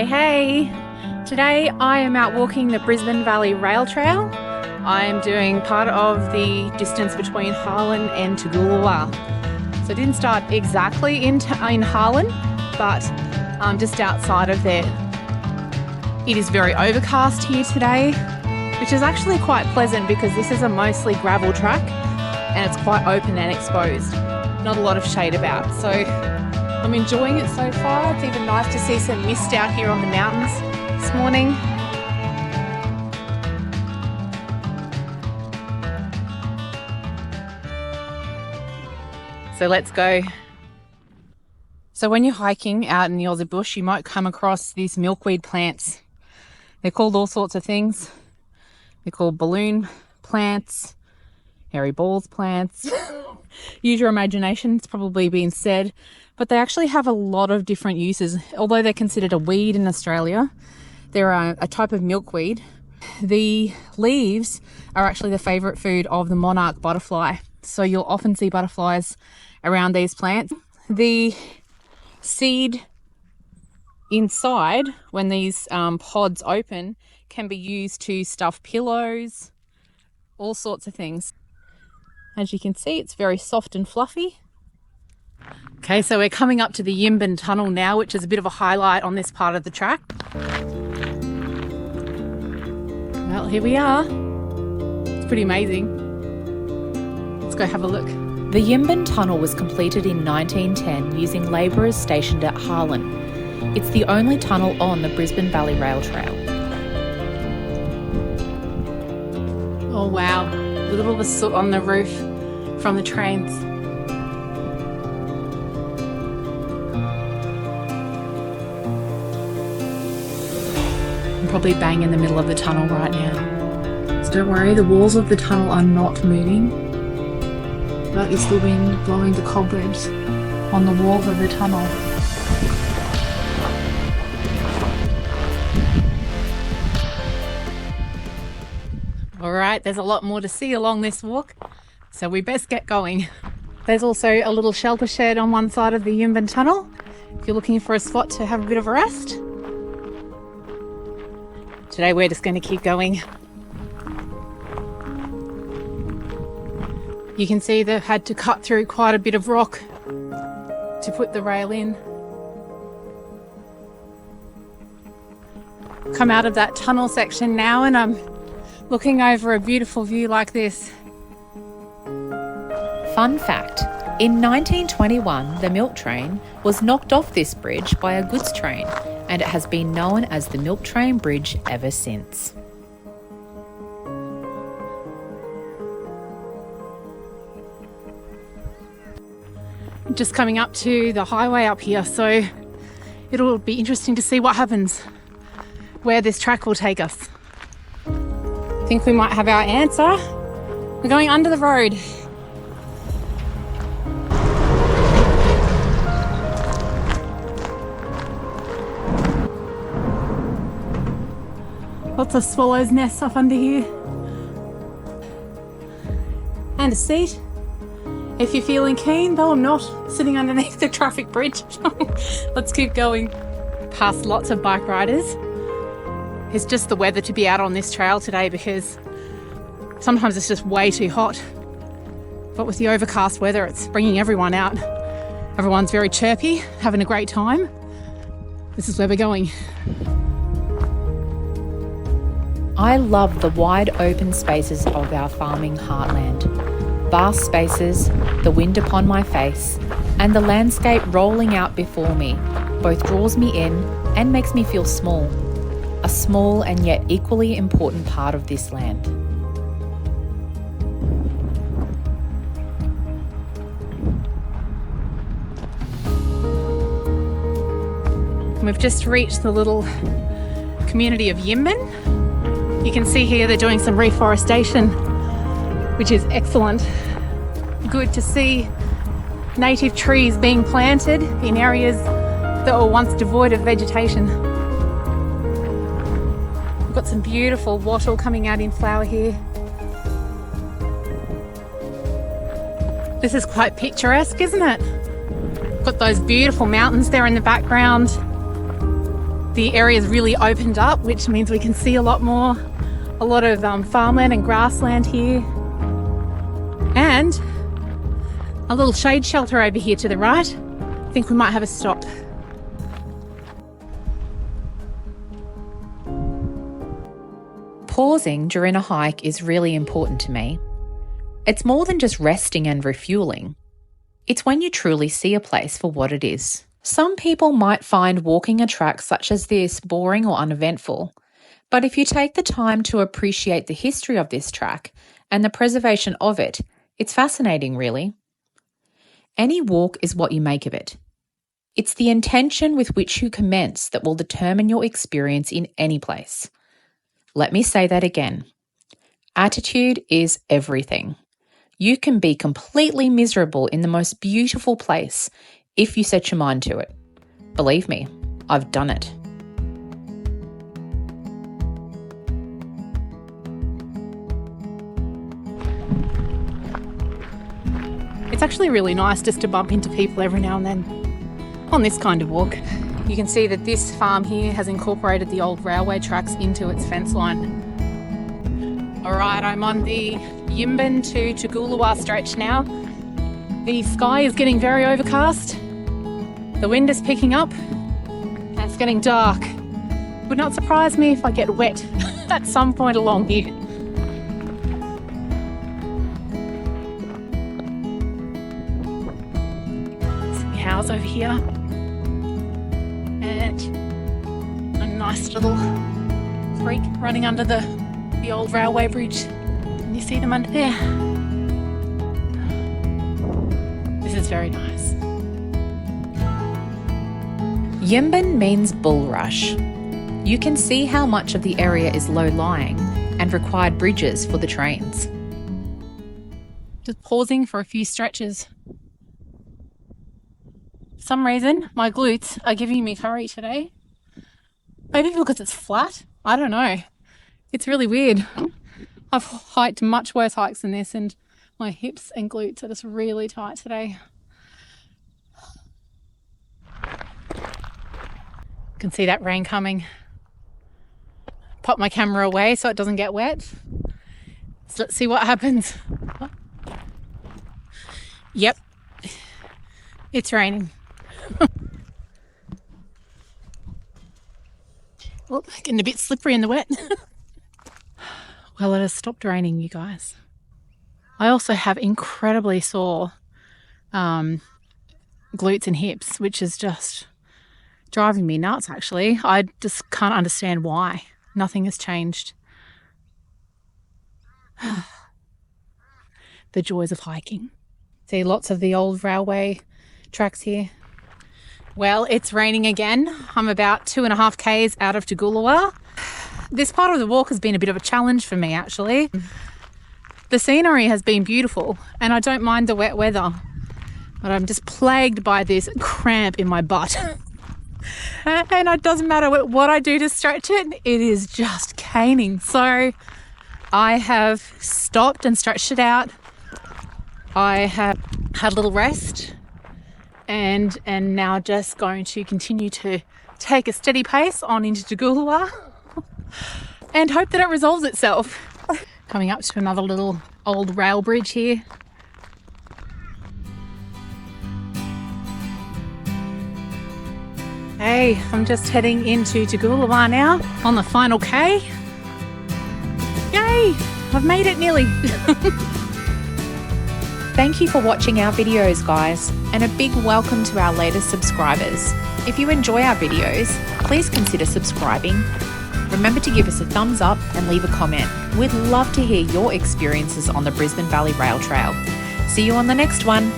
Hey! Today I am out walking the Brisbane Valley Rail Trail. I am doing part of the distance between Harlin and Toogoolawah. So I didn't start exactly in Harlin, but just outside of there. It is very overcast here today, which is actually quite pleasant because this is a mostly gravel track and it's quite open and exposed. Not a lot of shade about, so I'm enjoying it so far. It's even nice to see some mist out here on the mountains this morning. So let's go. So when you're hiking out in the Aussie bush, you might come across these milkweed plants. They're called all sorts of things. They're called balloon plants, hairy balls plants. Use your imagination, it's probably been said. But they actually have a lot of different uses. Although they're considered a weed in Australia, they're a type of milkweed. The leaves are actually the favourite food of the monarch butterfly. So you'll often see butterflies around these plants. The seed inside, when these pods open, can be used to stuff pillows, all sorts of things. As you can see, it's very soft and fluffy. Okay, so we're coming up to the Yimen tunnel now, which is a bit of a highlight on this part of the track. Well, here we are. It's pretty amazing. Let's go have a look. The Yimen tunnel was completed in 1910 using labourers stationed at Harlin. It's the only tunnel on the Brisbane Valley Rail Trail. Oh wow, a little bit of soot on the roof from the trains. I'm probably bang in the middle of the tunnel right now. So don't worry, the walls of the tunnel are not moving, but it's the wind blowing the cobwebs on the walls of the tunnel. Alright, there's a lot more to see along this walk, so we best get going. There's also a little shelter shed on one side of the Yimen tunnel if you're looking for a spot to have a bit of a rest. Today we're just going to keep going. You can see they've had to cut through quite a bit of rock to put the rail in. Come out of that tunnel section now and I'm looking over a beautiful view like this. Fun fact, in 1921 the milk train was knocked off this bridge by a goods train and it has been known as the Milk Train Bridge ever since. Just coming up to the highway up here, so it'll be interesting to see what happens, where this track will take us. I think we might have our answer. We're going under the road. Lots of swallows' nests up under here. And a seat. If you're feeling keen, though I'm not sitting underneath the traffic bridge. Let's keep going. Past lots of bike riders. It's just the weather to be out on this trail today because sometimes it's just way too hot. But with the overcast weather, it's bringing everyone out. Everyone's very chirpy, having a great time. This is where we're going. I love the wide open spaces of our farming heartland. Vast spaces, the wind upon my face, and the landscape rolling out before me both draws me in and makes me feel small. A small and yet equally important part of this land. We've just reached the little community of Yimen. You can see here they're doing some reforestation, which is excellent. Good to see native trees being planted in areas that were once devoid of vegetation. We've got some beautiful wattle coming out in flower here. This is quite picturesque, isn't it? Got those beautiful mountains there in the background. the area's really opened up, which means we can see a lot more. A lot of farmland and grassland here. And a little shade shelter over here to the right. I think we might have a stop. Pausing during a hike is really important to me. It's more than just resting and refueling. It's when you truly see a place for what it is. Some people might find walking a track such as this boring or uneventful, but if you take the time to appreciate the history of this track and the preservation of it, it's fascinating, really. Any walk is what you make of it. It's the intention with which you commence that will determine your experience in any place. Let me say that again. Attitude is everything. You can be completely miserable in the most beautiful place if you set your mind to it. Believe me, I've done it. It's actually really nice just to bump into people every now and then on this kind of walk. You can see that this farm here has incorporated the old railway tracks into its fence line. All right, I'm on the Yimen to Toogoolawah stretch now. The sky is getting very overcast. The wind is picking up and it's getting dark. Would not surprise me if I get wet at some point along here. Some cows over here. And a nice little creek running under the old railway bridge. Can you see them under there? This is very nice. Yimen means bulrush. You can see how much of the area is low-lying and required bridges for the trains. Just pausing for a few stretches. For some reason, my glutes are giving me curry today. Maybe because it's flat. I don't know. It's really weird. I've hiked much worse hikes than this and my hips and glutes are just really tight today. You can see that rain coming. Pop my camera away so it doesn't get wet. So let's see what happens. Yep, it's raining. Oh, getting a bit slippery in the wet. Well, it has stopped raining, you guys. I also have incredibly sore glutes and hips, which is just driving me nuts, actually. I just can't understand why. Nothing has changed. The joys of hiking. See lots of the old railway tracks here. Well, it's raining again. I'm about 2.5 k's out of Toogoolawah. This part of the walk has been a bit of a challenge for me, actually. The scenery has been beautiful and I don't mind the wet weather, but I'm just plagued by this cramp in my butt. And it doesn't matter what I do to stretch it, it is just caning. So I have stopped and stretched it out. I have had a little rest and now just going to continue to take a steady pace on into Toogoolawah and hope that it resolves itself. Coming up to another little old rail bridge here. Hey, I'm just heading into Toogoolawah now on the final K. Yay, I've made it nearly. Thank you for watching our videos, guys, and a big welcome to our latest subscribers. If you enjoy our videos, please consider subscribing. Remember to give us a thumbs up and leave a comment. We'd love to hear your experiences on the Brisbane Valley Rail Trail. See you on the next one.